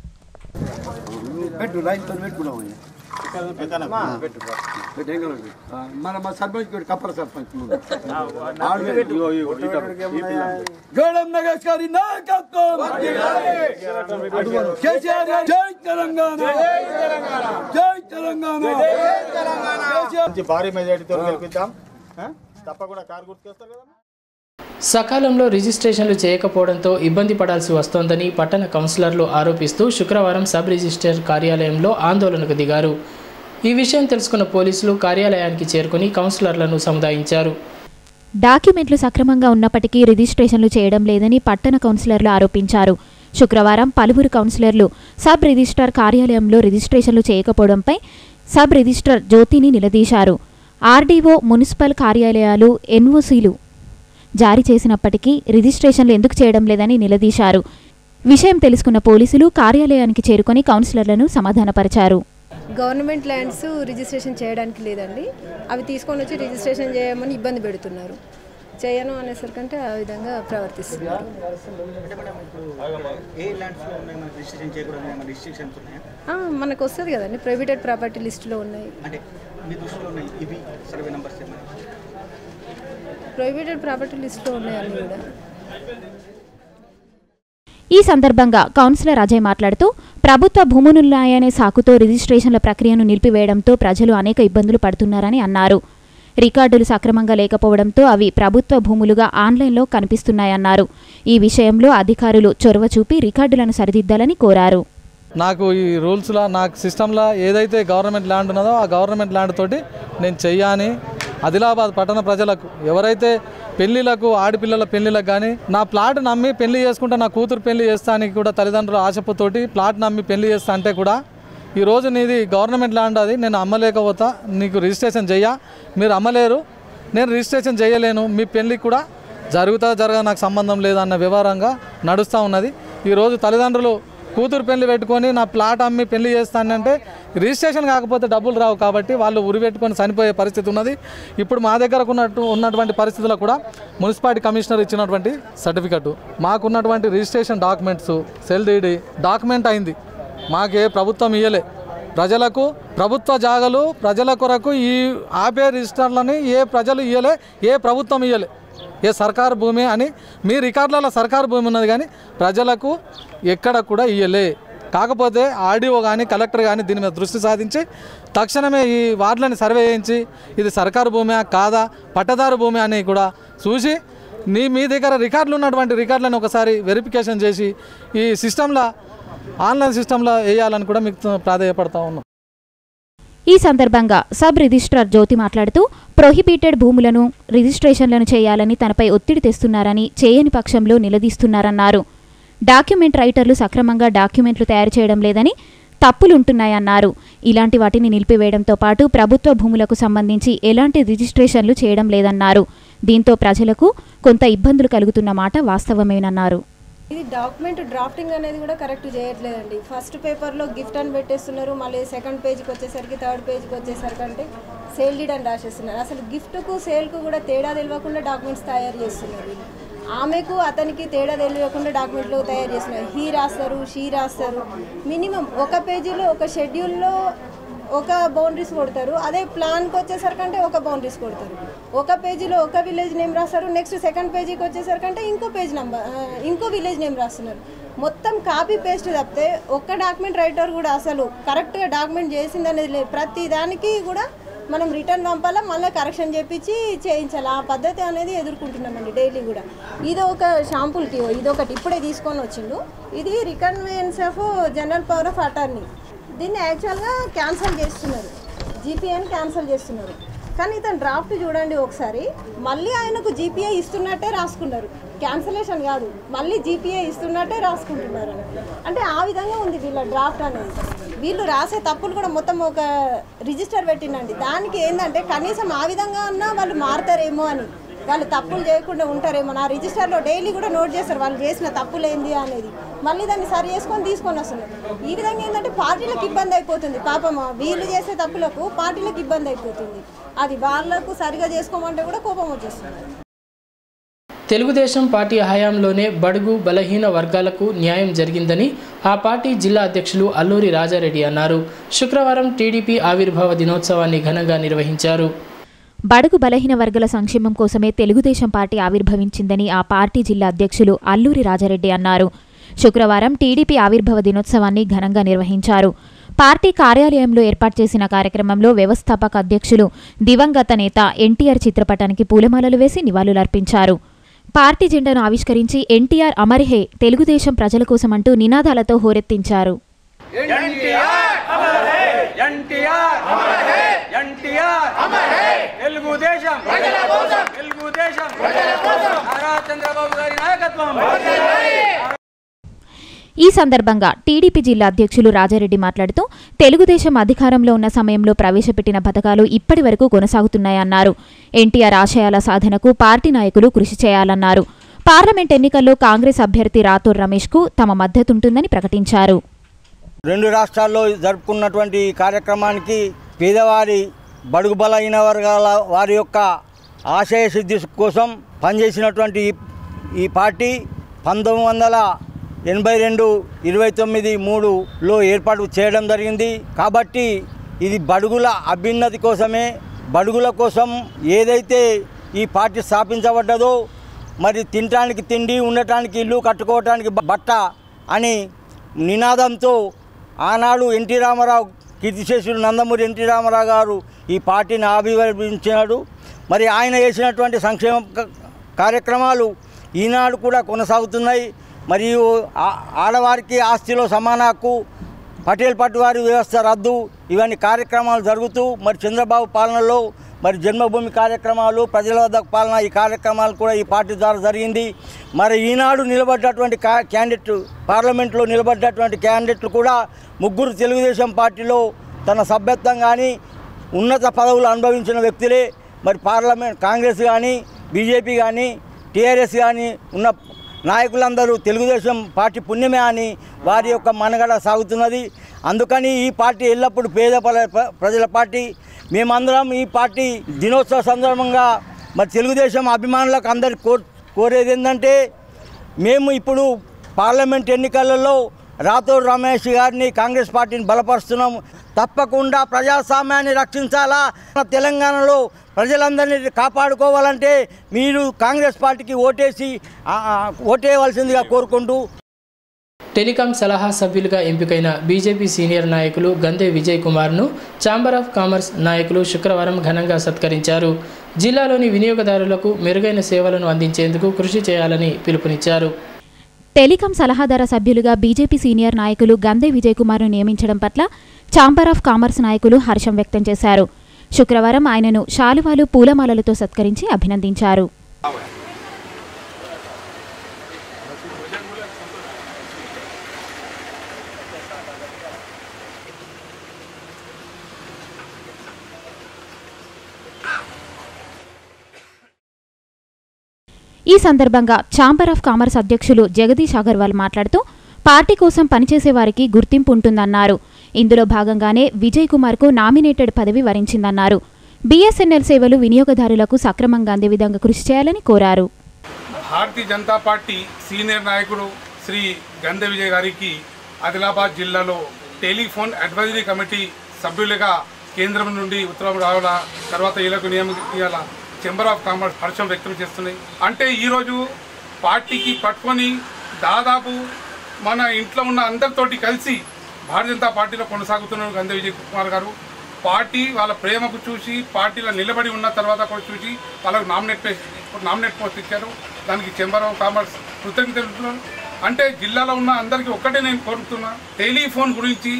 సకాలంలో రిజిస్ట్రేషన్లు చేయకపోవడంతో ఇబ్బంది పడాల్సి వస్తోందని పట్టణ కౌన్సిలర్లు ఆరోపిస్తూ శుక్రవారం సబ్ రిజిస్ట్రార్ కార్యాలయంలో ఆందోళనకు దిగారు. ఈ విషయం తెలుసుకున్న పోలీసులు కార్యాలయానికి చేరుకుని కౌన్సిలర్లను సముదాయించారు. డాక్యుమెంట్లు సక్రమంగా ఉన్నప్పటికీ రిజిస్ట్రేషన్లు చేయడం లేదని పట్టణ కౌన్సిలర్లు ఆరోపించారు. శుక్రవారం పలువురు కౌన్సిలర్లు సబ్ రిజిస్ట్రార్ కార్యాలయంలో రిజిస్ట్రేషన్లు చేయకపోవడంపై సబ్ రిజిస్ట్రార్ జ్యోతిని నిలదీశారు. ఆర్డీఓ, మున్సిపల్ కార్యాలయాలు ఎన్ఓసీలు జారీ చేసినప్పటికీ రిజిస్ట్రేషన్లు ఎందుకు చేయడం లేదని నిలదీశారు. విషయం తెలుసుకున్న పోలీసులు కార్యాలయానికి చేరుకొని కౌన్సిలర్లను సమాధానపరిచారు. గవర్నమెంట్ ల్యాండ్స్ రిజిస్ట్రేషన్ చేయడానికి లేదండి, అవి తీసుకొని వచ్చి రిజిస్ట్రేషన్ చేయమని ఇబ్బంది పెడుతున్నారు. చేయను అనేసరికంటే ఆ విధంగా ప్రవర్తిస్తున్నారు. మనకు వస్తుంది కదండి, ప్రైవేటెడ్ ప్రాపర్టీ లిస్టులో ఉన్నాయి. ప్రైవేటెడ్ ప్రాపర్టీ లిస్టులో ఉన్నాయని కూడా. ఈ సందర్భంగా కౌన్సిలర్ అజయ్ మాట్లాడుతూ ప్రభుత్వ భూములున్నాయనే సాకుతో రిజిస్ట్రేషన్ల ప్రక్రియను నిలిపివేయడంతో ప్రజలు అనేక ఇబ్బందులు పడుతున్నారని అన్నారు. రికార్డులు సక్రమంగా లేకపోవడంతో అవి ప్రభుత్వ భూములుగా ఆన్లైన్లో కనిపిస్తున్నాయన్నారు. ఈ విషయంలో అధికారులు చొరవ చూపి రికార్డులను సరిదిద్దాలని కోరారు. నాకు ఈ రూల్స్లో, నాకు సిస్టంలో ఏదైతే గవర్నమెంట్ ల్యాండ్ ఉన్నదో ఆ గవర్నమెంట్ ల్యాండ్ తోటి నేను చెయ్యాని ఆదిలాబాద్ పట్టణ ప్రజలకు, ఎవరైతే పెళ్లిలకు, ఆడపిల్లల పెళ్లిలకు కానీ నా ప్లాట్ నమ్మి పెళ్లి చేసుకుంటే నా కూతురు పెళ్లి చేస్తానికి కూడా తల్లిదండ్రుల ఆశపుతోటి ప్లాట్ నమ్మి పెళ్లి చేస్తా అంటే కూడా ఈరోజు నీది గవర్నమెంట్ ల్యాండ్, అది నేను అమ్మలేకపోతా, నీకు రిజిస్ట్రేషన్ చెయ్యా, మీరు అమ్మలేరు, నేను రిజిస్ట్రేషన్ చేయలేను, మీ పెళ్లి కూడా జరగదు, నాకు సంబంధం లేదన్న వివరంగా నడుస్తూ ఉన్నది. ఈరోజు తల్లిదండ్రులు కూతురు పెళ్లి పెట్టుకొని నా ప్లాట్ అమ్మి పెళ్లి చేస్తానంటే రిజిస్ట్రేషన్ కాకపోతే డబ్బులు రావు కాబట్టి వాళ్ళు ఉరిపెట్టుకొని చనిపోయే పరిస్థితి ఉన్నది. ఇప్పుడు మా దగ్గరకు ఉన్నటువంటి పరిస్థితుల్లో కూడా మున్సిపాలిటీ కమిషనర్ ఇచ్చినటువంటి సర్టిఫికెట్, మాకున్నటువంటి registration documents, cell DD document అయింది, మాకే ప్రభుత్వం ఇయ్యలే. ప్రజలకు ప్రభుత్వ జాగలు ప్రజల కొరకు ఈ ఆపే రిజిస్టర్లని ఏ ప్రజలు ఇయ్యలే, ఏ ప్రభుత్వం ఇయ్యలే. ఏ సర్కారు భూమి అని మీ రికార్డులలో సర్కారు భూమి ఉన్నది కానీ ప్రజలకు ఎక్కడ కూడా ఇయ్యలే. కాకపోతే ఆర్డీఓ కానీ కలెక్టర్ కానీ దీని మీద దృష్టి సాధించి తక్షణమే ఈ వార్డులని సర్వే చేయించి ఇది సర్కారు భూమి కాదా, పట్టదారు భూమి అని కూడా చూసి మీ దగ్గర రికార్డులు ఉన్నటువంటి రికార్డులను ఒకసారి వెరిఫికేషన్ చేసి ఈ సిస్టంలో, ఆన్లైన్ సిస్టంలో వేయాలని కూడా మీకు ప్రాధాన్యపడతా ఉన్నాం. ఈ సందర్భంగా సబ్ రిజిస్ట్రార్ జ్యోతి మాట్లాడుతూ ప్రొహిబిటెడ్ భూములను రిజిస్ట్రేషన్లను చేయాలని తనపై ఒత్తిడి తెస్తున్నారని, చేయని పక్షంలో నిలదీస్తున్నారన్నారు. డాక్యుమెంట్ రైటర్లు సక్రమంగా డాక్యుమెంట్లు తయారు చేయడం లేదని, తప్పులుంటున్నాయన్నారు. ఇలాంటి వాటిని నిలిపివేయడంతో పాటు ప్రభుత్వ భూములకు సంబంధించి ఎలాంటి రిజిస్ట్రేషన్లు చేయడం లేదన్నారు. దీంతో ప్రజలకు కొంత ఇబ్బందులు కలుగుతున్న మాట వాస్తవమేనన్నారు. ఇది డాక్యుమెంట్ డ్రాఫ్టింగ్ అనేది కూడా కరెక్ట్ చేయట్లేదండి. ఫస్ట్ పేపర్లో గిఫ్ట్ అని పెట్టేస్తున్నారు, మళ్ళీ సెకండ్ పేజ్కి వచ్చేసరికి, థర్డ్ పేజ్కి వచ్చేసరికి అంటే సేల్ డీడ్ అని రాసేస్తున్నారు. అసలు గిఫ్ట్కు సేల్కు కూడా తేడా తెలియకుండా డాక్యుమెంట్స్ తయారు చేస్తున్నారు. ఆమెకు అతనికి తేడా తెలియకుండా డాక్యుమెంట్లు తయారు చేస్తున్నారు. హీ రాస్తారు, షీ రాస్తారు. మినిమం ఒక పేజీలో ఒక షెడ్యూల్లో ఒక బౌండరీస్ కొడతారు, అదే ప్లాన్కి వచ్చేసరికంటే ఒక బౌండరీస్ కొడతారు. ఒక పేజీలో ఒక విలేజ్ నేమ్ రాస్తారు, నెక్స్ట్ సెకండ్ పేజీకి వచ్చేసరికంటే ఇంకో పేజ్ నెంబర్, ఇంకో విలేజ్ నేమ్ రాస్తున్నారు. మొత్తం కాపీ పేస్ట్ తప్పితే ఒక్క డాక్యుమెంట్ రైటర్ కూడా అసలు కరెక్ట్గా డాక్యుమెంట్ చేసింది అనేది లేదు. ప్రతి దానికి కూడా మనం రిటర్న్ పంపాలా, మళ్ళీ కరెక్షన్ చేయించి చేయించాలి. ఆ పద్ధతి అనేది ఎదుర్కొంటున్నామండి డైలీ కూడా. ఇది ఒక షాంపుల్కి ఇదొకటి ఇప్పుడే తీసుకొని వచ్చిండు. ఇది reconveyance of general power of attorney. దీన్ని యాక్చువల్గా క్యాన్సిల్ చేస్తున్నారు, జీపీఐని క్యాన్సిల్ చేస్తున్నారు. కానీ ఇతను డ్రాఫ్ట్ చూడండి ఒకసారి, మళ్ళీ ఆయనకు జీపీఐ ఇస్తున్నట్టే రాసుకున్నారు, క్యాన్సిలేషన్ కాదు, మళ్ళీ జీపీఐ ఇస్తున్నట్టే రాసుకుంటున్నారు. అంటే ఆ విధంగా ఉంది వీళ్ళ డ్రాఫ్ట్ అనేది. వీళ్ళు రాసే తప్పులు కూడా మొత్తం ఒక రిజిస్టర్ పెట్టినండి. దానికి ఏంటంటే కనీసం ఆ విధంగా అన్నా వాళ్ళు మారుతారేమో అని, వాళ్ళు తప్పులు చేయకుండా ఉంటారేమో. నా రిజిస్టర్లో డైలీ కూడా నోట్ చేస్తారు వాళ్ళు చేసిన తప్పులు ఏంది అనేది, మళ్ళీ దాన్ని సరి చేసుకొని తీసుకొని వస్తున్నారు. ఈ విధంగా ఏంటంటే పార్టీలకు ఇబ్బంది అయిపోతుంది. పాపం వీళ్ళు చేసే తప్పులకు పార్టీలకు ఇబ్బంది అయిపోతుంది. అది వాళ్ళకు సరిగా చేసుకోమంటే కూడా కోపం వచ్చేస్తుంది. తెలుగుదేశం పార్టీ హయాంలోనే బడుగు బలహీన వర్గాలకు న్యాయం జరిగిందని ఆ పార్టీ జిల్లా అధ్యక్షులు అల్లూరి రాజారెడ్డి అన్నారు. శుక్రవారం టీడీపీ ఆవిర్భావ దినోత్సవాన్ని ఘనంగా నిర్వహించారు. బడుగు బలహీన వర్గాల సంక్షేమం కోసమే తెలుగుదేశం పార్టీ ఆవిర్భవించిందని ఆ పార్టీ జిల్లా అధ్యక్షులు అల్లూరి రాజారెడ్డి అన్నారు. శుక్రవారం టీడీపీ ఆవిర్భావ దినోత్సవాన్ని ఘనంగా నిర్వహించారు. పార్టీ కార్యాలయంలో ఏర్పాటు చేసిన కార్యక్రమంలో వ్యవస్థాపక అధ్యక్షులు దివంగత నేత ఎన్టీఆర్ చిత్రపటానికి పూలమాలలు వేసి నివాళులర్పించారు. పార్టీ జెండాను ఆవిష్కరించి ఎన్టీఆర్ అమర్ హే తెలుగుదేశం ప్రజల కోసం అంటూ నినాదాలతో హోరెత్తించారు. ఈ సందర్భంగా టీడీపీ జిల్లా అధ్యక్షులు రాజారెడ్డి మాట్లాడుతూ తెలుగుదేశం అధికారంలో ఉన్న సమయంలో ప్రవేశపెట్టిన పథకాలు ఇప్పటి వరకు కొనసాగుతున్నాయన్నారు. ఎన్టీఆర్ ఆశయాల సాధనకు పార్టీ నాయకులు కృషి చేయాలన్నారు. పార్లమెంట్ ఎన్నికల్లో కాంగ్రెస్ అభ్యర్థి రాథోడ్ రమేష్కు తమ మద్దతుంటుందని ప్రకటించారు. 2 రాష్ట్రాల్లో జరుపుకున్నటువంటి కార్యక్రమానికి పేదవారి బడుగు బలహీన వర్గాల వారి యొక్క ఆశయ సిద్ధి కోసం పనిచేసినటువంటి ఈ పార్టీ 1982-29-3లో ఏర్పాటు చేయడం జరిగింది. కాబట్టి ఇది బడుగుల అభ్యున్నతి కోసమే, బడుగుల కోసం ఏదైతే ఈ పార్టీ స్థాపించబడ్డదో, మరి తినటానికి తిండి, ఉండటానికి ఇల్లు, కట్టుకోవటానికి బట్ట అని నినాదంతో ఆనాడు ఎన్టీ రామారావు, కీర్తిశేషుడు నందమూరి ఎన్టీ రామారావు గారు ఈ పార్టీని ఆవిర్భవించాడు. మరి ఆయన చేసినటువంటి సంక్షేమ కార్యక్రమాలు ఈనాడు కూడా కొనసాగుతున్నాయి. మరియు ఆడవారికి ఆస్తిలో సమాన హక్కు, పటేల్ పట్టువారి వ్యవస్థ రద్దు, ఇవన్నీ కార్యక్రమాలు జరుగుతూ మరి చంద్రబాబు పాలనలో మరి జన్మభూమి కార్యక్రమాలు, ప్రజల వద్ద పాలన, ఈ కార్యక్రమాలు కూడా ఈ పార్టీ ద్వారా జరిగింది. మరి ఈనాడు నిలబడ్డటువంటి క్యాండిడేట్, పార్లమెంట్లో నిలబడ్డటువంటి క్యాండిడేట్లు కూడా 3 తెలుగుదేశం పార్టీలో తన సభ్యత్వం కానీ ఉన్నత పదవులు అనుభవించిన వ్యక్తులే. మరి పార్లమెంట్ కాంగ్రెస్ కానీ, బీజేపీ కానీ, టీఆర్ఎస్ కానీ ఉన్న నాయకులందరూ తెలుగుదేశం పార్టీ పుణ్యమే అని వారి యొక్క మనుగడ సాగుతున్నది. అందుకని ఈ పార్టీ ఎల్లప్పుడూ పేద ప్రజల పార్టీ. మేమందరం ఈ పార్టీ దినోత్సవ సందర్భంగా మరి తెలుగుదేశం అభిమానులకు అందరికి కోరేది ఏంటంటే, మేము ఇప్పుడు పార్లమెంట్ ఎన్నికలలో రాథోడ్ రమేష్ గారిని, కాంగ్రెస్ పార్టీని బలపరుస్తున్నాము. తప్పకుండా ప్రజాస్వామ్యాన్ని రక్షించాలా, తెలంగాణలో ప్రజలందరినీ కాపాడుకోవాలంటే మీరు కాంగ్రెస్ పార్టీకి ఓటేయవలసిందిగా కోరుకుంటూ. టెలికాం సలహా సభ్యులుగా ఎంపికైన బీజేపీ సీనియర్ నాయకులు గందే విజయ్ కుమార్ను ఛాంబర్ ఆఫ్ కామర్స్ నాయకులు శుక్రవారం ఘనంగా సత్కరించారు. జిల్లాలోని వినియోగదారులకు మెరుగైన సేవలను అందించేందుకు కృషి చేయాలని పిలుపునిచ్చారు. టెలికాం సలహాదార సభ్యులుగా బీజేపీ సీనియర్ నాయకులు గందే విజయ్ కుమార్ను నియమించడం పట్ల ఛాంబర్ ఆఫ్ కామర్స్ నాయకులు హర్షం వ్యక్తం చేశారు. శుక్రవారం ఆయనను శాలువాలు, పూలమాలలతో సత్కరించి అభినందించారు. ఈ సందర్భంగా ఛాంబర్ ఆఫ్ కామర్స్ అధ్యక్షులు జగదీష్ అగర్వాల్ మాట్లాడుతూ పార్టీ కోసం పనిచేసే వారికి గుర్తింపు ఉంటుందన్నారు. ఇందులో భాగంగానే విజయ్ కుమార్కు నామినేటెడ్ పదవి వరించిందన్నారు. బీఎస్ఎన్ఎల్ సేవలు వినియోగదారులకు సక్రమంగా అందే విధంగా కృషి చేయాలని కోరారు. భారతీయ జనతా పార్టీ సీనియర్ నాయకుడు శ్రీ గంధ విజయ్ గారికి ఆదిలాబాద్ జిల్లాలో టెలిఫోన్ అడ్వైజరీ కమిటీ సభ్యులుగా కేంద్రం నుండి ఉత్తర్వులు రావాల తర్వాత వీళ్ళకు నియమించాల ఛాంబర్ ఆఫ్ కామర్స్ హర్షం వ్యక్తం చేస్తున్నాయి. అంటే ఈరోజు పార్టీకి పట్టుకొని దాదాపు మన ఇంట్లో ఉన్న అందరితోటి కలిసి భారతీయ జనతా పార్టీలో కొనసాగుతున్నారు గంధ విజయ్ కుమార్ గారు. పార్టీ వాళ్ళ ప్రేమకు చూసి పార్టీలో నిలబడి ఉన్న తర్వాత కూడా చూసి వాళ్ళకు నామినేట్ పోస్ట్ ఇచ్చారు. దానికి ఛాంబర్ ఆఫ్ కామర్స్ కృతజ్ఞతలు. అంటే జిల్లాలో ఉన్న అందరికీ ఒక్కటే నేను కోరుతున్నా, టెలిఫోన్ గురించి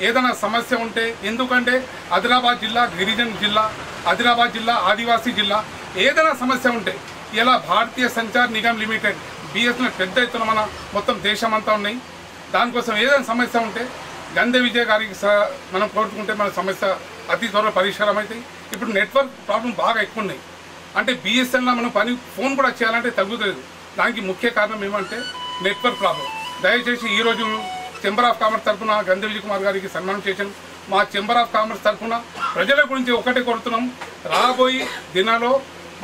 ఏదైనా సమస్య ఉంటే, ఎందుకంటే ఆదిలాబాద్ జిల్లా గిరిజన జిల్లా, ఆదిలాబాద్ జిల్లా ఆదివాసీ జిల్లా, ఏదైనా సమస్య ఉంటే ఇలా భారతీయ సంచార్ నిగమ్ లిమిటెడ్ బిఎస్ఎన్ఎల్ పెద్ద ఎత్తున మన మొత్తం దేశమంతా ఉన్నాయి. దానికోసం ఏదైనా సమస్య ఉంటే గంధ విజయ్ గారికి మనం కోరుకుంటే మన సమస్య అతి త్వరలో పరిష్కారం అవుతాయి. ఇప్పుడు నెట్వర్క్ ప్రాబ్లం బాగా ఎక్కువ ఉన్నాయి. అంటే బిఎస్ఎన్లో మనం ఫోన్ కూడా చేయాలంటే తగ్గుతుంది. దానికి ముఖ్య కారణం ఏమంటే నెట్వర్క్ ప్రాబ్లం. దయచేసి ఈరోజు ఛాంబర్ ఆఫ్ కామర్స్ తరఫున గంధ విజయ్ కుమార్ గారికి సన్మానం చేశాను. మా ఛాంబర్ ఆఫ్ కామర్స్ తరఫున ప్రజల గురించి ఒకటే కోరుతున్నాం, రాబోయే దినాల్లో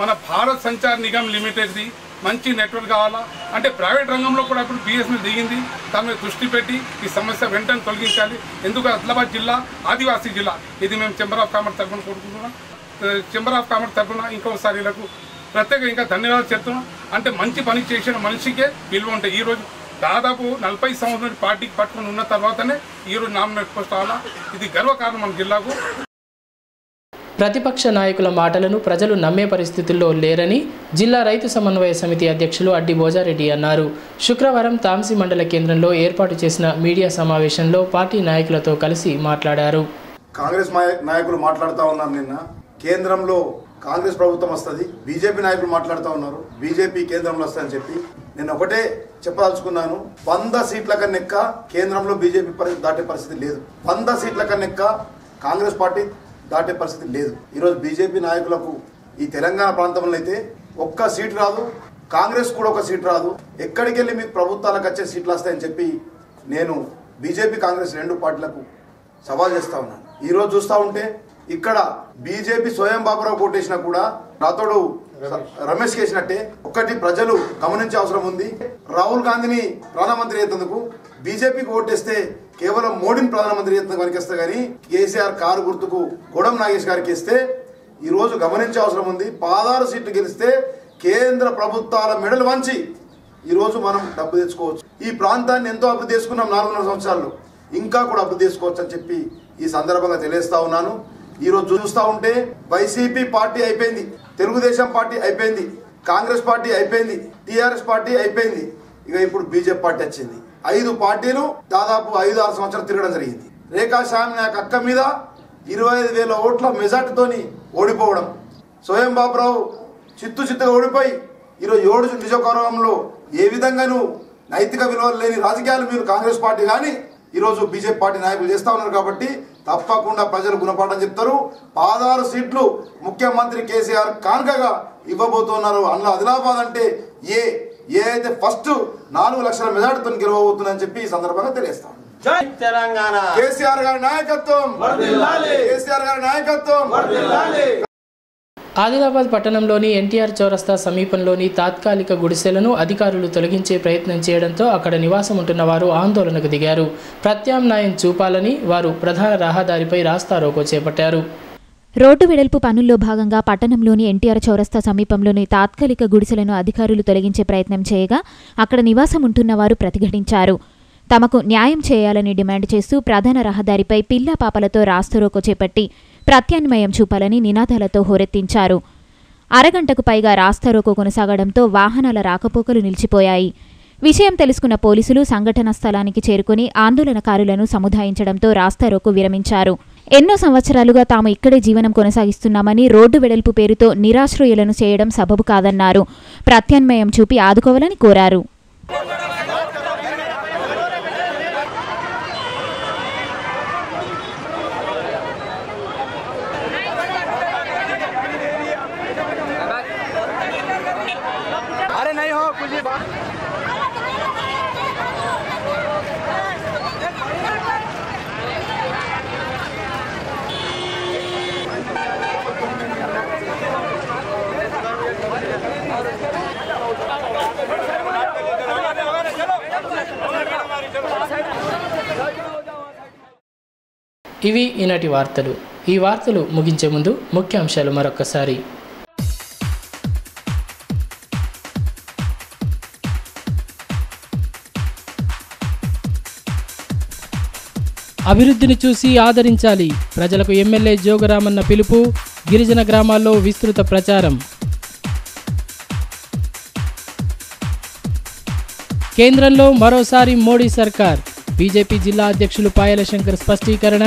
మన భారత్ సంచార్ నిగమ్ లిమిటెడ్ది మంచి నెట్వర్క్ కావాలా. అంటే ప్రైవేట్ రంగంలో కూడా ఇప్పుడు బిఎస్ఎన్ఎల్ దిగింది, దాని మీద దృష్టి పెట్టి ఈ సమస్య వెంటనే తొలగించాలి. ఎందుకు ఆదిలాబాద్ జిల్లా ఆదివాసీ జిల్లా, ఇది మేము ఛాంబర్ ఆఫ్ కామర్స్ తరఫున కోరుకుంటున్నాం. ఛాంబర్ ఆఫ్ కామర్స్ తరఫున ఇంకోసారి వీళ్ళకు ప్రత్యేక ఇంకా ధన్యవాదాలు చెప్తున్నాం. అంటే మంచి పని చేసిన మనిషికే విలువ ఉంటాయి. ఈరోజు దాదాపు 40 సంవత్సరాల పార్టీకి పట్టుకుని ఉన్న తర్వాతనే ఈరోజు నామినేట్ పోస్ట్ అవ్వాలా. ఇది గర్వకారణం మన జిల్లాకు. ప్రతిపక్ష నాయకుల మాటలను ప్రజలు నమ్మే పరిస్థితుల్లో లేరని జిల్లా రైతు సమన్వయ సమితి అధ్యక్షులు అడ్డి భోజారెడ్డి అన్నారు. శుక్రవారం తాంసీ మండల కేంద్రంలో ఏర్పాటు చేసిన మీడియా సమావేశంలో పార్టీ నాయకులతో కలిసి మాట్లాడారు. కాంగ్రెస్ నాయకులు మాట్లాడుతూ ఉన్నారు, నిన్న కేంద్రంలో కాంగ్రెస్ ప్రభుత్వం వస్తుంది, బీజేపీ నాయకులు మాట్లాడుతూ ఉన్నారు బీజేపీ కేంద్రంలో వస్తుందని చెప్పి. నేను ఒకటే చెప్పదలుచుకున్నాను, 100 సీట్ల కన్నెక్క కేంద్రంలో బీజేపీ దాటే పరిస్థితి లేదు. 100 సీట్ల కన్నెక్క కాంగ్రెస్ పార్టీ దాటే పరిస్థితి లేదు. ఈరోజు బీజేపీ నాయకులకు ఈ తెలంగాణ ప్రాంతంలో అయితే ఒక్క సీట్ రాదు, కాంగ్రెస్ కూడా ఒక సీట్ రాదు. ఎక్కడికి వెళ్ళి మీకు ప్రభుత్వాలకు వచ్చే సీట్లు వస్తాయని చెప్పి నేను బీజేపీ కాంగ్రెస్ రెండు పార్టీలకు సవాల్ చేస్తా ఉన్నాను. ఈరోజు చూస్తూ ఉంటే ఇక్కడ బీజేపీ స్వయం బాబురావు కోటేసినా కూడా రాతోడు రమేష్ కేసినట్టే. ఒక్కటి ప్రజలు గమనించే అవసరం ఉంది, రాహుల్ గాంధీని ప్రధానమంత్రి అయ్యేందుకు బీజేపీకి ఓటేస్తే కేవలం మోడీని ప్రధానమంత్రి అయ్యేందుకు వనికేస్తే గానీ కేసీఆర్ కారు గుర్తుకు గోడం నాగేష్ గారికి ఇస్తే ఈ రోజు గమనించే అవసరం ఉంది. 16 సీట్లు గెలిస్తే కేంద్ర ప్రభుత్వాల మెడలు వంచి ఈ రోజు మనం డబ్బు తెచ్చుకోవచ్చు. ఈ ప్రాంతాన్ని ఎంతో అభివృద్ధి చేసుకున్నాం 4.5 సంవత్సరాల్లో, ఇంకా కూడా అభివృద్ధి చేసుకోవచ్చు అని చెప్పి ఈ సందర్భంగా తెలియజేస్తా ఉన్నాను. ఈ రోజు చూస్తూ ఉంటే వైసీపీ పార్టీ అయిపోయింది, తెలుగుదేశం పార్టీ అయిపోయింది, కాంగ్రెస్ పార్టీ అయిపోయింది, టీఆర్ఎస్ పార్టీ అయిపోయింది, ఇక ఇప్పుడు బీజేపీ పార్టీ వచ్చింది. 5 పార్టీలు దాదాపు 5-6 సంవత్సరాలు తిరగడం జరిగింది. రేఖా శ్యామ్ నాయక్ అక్క మీద 25,000 ఓట్ల మెజార్టీతోని ఓడిపోవడం, స్వయం బాబురావు చిత్తుగా ఓడిపోయి ఈరోజు 7 నియోజకవర్గంలో ఏ విధంగానూ నైతిక విలువలు లేని రాజకీయాలు మీరు కాంగ్రెస్ పార్టీ కానీ ఈరోజు బీజేపీ పార్టీ నాయకులు చేస్తూ ఉన్నారు. కాబట్టి తప్పకుండా ప్రజలు గుణపాఠం చెప్తారు. 16 సీట్లు ముఖ్యమంత్రి కేసీఆర్ కానుకగా ఇవ్వబోతున్నారు. అందులో ఆదిలాబాద్ అంటే ఏ అయితే ఫస్ట్ 4 లక్షల మెజార్టీతో గెలవబోతుందని చెప్పి ఈ సందర్భంగా తెలియజేస్తాం. జై తెలంగాణ, కేసీఆర్ గారి నాయకత్వం వర్ధిల్లాలి, కేసీఆర్ గారి నాయకత్వం వర్ధిల్లాలి. ఆదిలాబాద్ పట్టణంలోని ఎన్టీఆర్ చౌరస్తా సమీపంలోని తాత్కాలిక గుడిసెలను అధికారులు తొలగించే ప్రయత్నం చేయడంతో అక్కడ నివాసం ఉంటున్న వారు ఆందోళనకు దిగారు. ప్రత్యామ్నాయం చూపాలని వారు ప్రధాన రహదారిపై రాస్తారోకో చేపట్టారు. రోడ్డు వెడల్పు పనుల్లో భాగంగా పట్టణంలోని ఎన్టీఆర్ చౌరస్తా సమీపంలోని తాత్కాలిక గుడిసెలను అధికారులు తొలగించే ప్రయత్నం చేయగా అక్కడ నివాసం ఉంటున్న వారు ప్రతిఘటించారు. తమకు న్యాయం చేయాలని డిమాండ్ చేస్తూ ప్రధాన రహదారిపై పిల్లా పాపలతో రాస్తారోకో చేపట్టి ప్రత్యామ్నాయం చూపాలని నినాదాలతో హోరెత్తించారు. అరగంటకు పైగా రాస్తారోకో కొనసాగడంతో వాహనాల రాకపోకలు నిలిచిపోయాయి. విషయం తెలుసుకున్న పోలీసులు సంఘటన స్థలానికి చేరుకుని ఆందోళనకారులను సముదాయించడంతో రాస్తారోకో విరమించారు. ఎన్నో సంవత్సరాలుగా తాము ఇక్కడే జీవనం కొనసాగిస్తున్నామని రోడ్డు వెడల్పు పేరుతో నిరాశ్రయులను చేయడం సబబు కాదన్నారు. ప్రత్యామ్నాయం చూపి ఆదుకోవాలని కోరారు. ఇవి ఈనాటి వార్తలు. ఈ వార్తలు ముగించే ముందు ముఖ్యాంశాలు మరొక్కసారి. అభివృద్ధిని చూసి ఆదరించాలి, ప్రజలకు ఎమ్మెల్యే జోగురామన్న పిలుపు. గిరిజన గ్రామాల్లో విస్తృత ప్రచారం. కేంద్రంలో మరోసారి మోడీ సర్కార్. బీజేపీ జిల్లా అధ్యక్షులు పాయల శంకర్ స్పష్టీకరణ.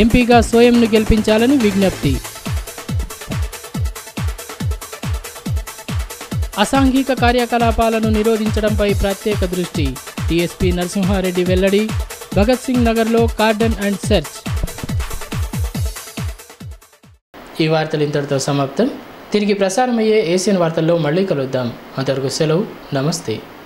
ఎంపీగా సోయంను గెలిపించాలని విజ్ఞప్తి. అసాంఘిక కార్యకలాపాలను నిరోధించడంపై ప్రత్యేక దృష్టి. టీఎస్పీ నరసింహారెడ్డి వెల్లడి. భగత్ సింగ్ నగర్లో కార్డన్ అండ్ సెర్చ్. ఈ వార్తలు ఇంతటితో సమాప్తం. తిరిగి ప్రసారమయ్యే ఏసియన్ వార్తల్లో మళ్ళీ కలుద్దాం. అంతవరకు సెలవు. నమస్తే.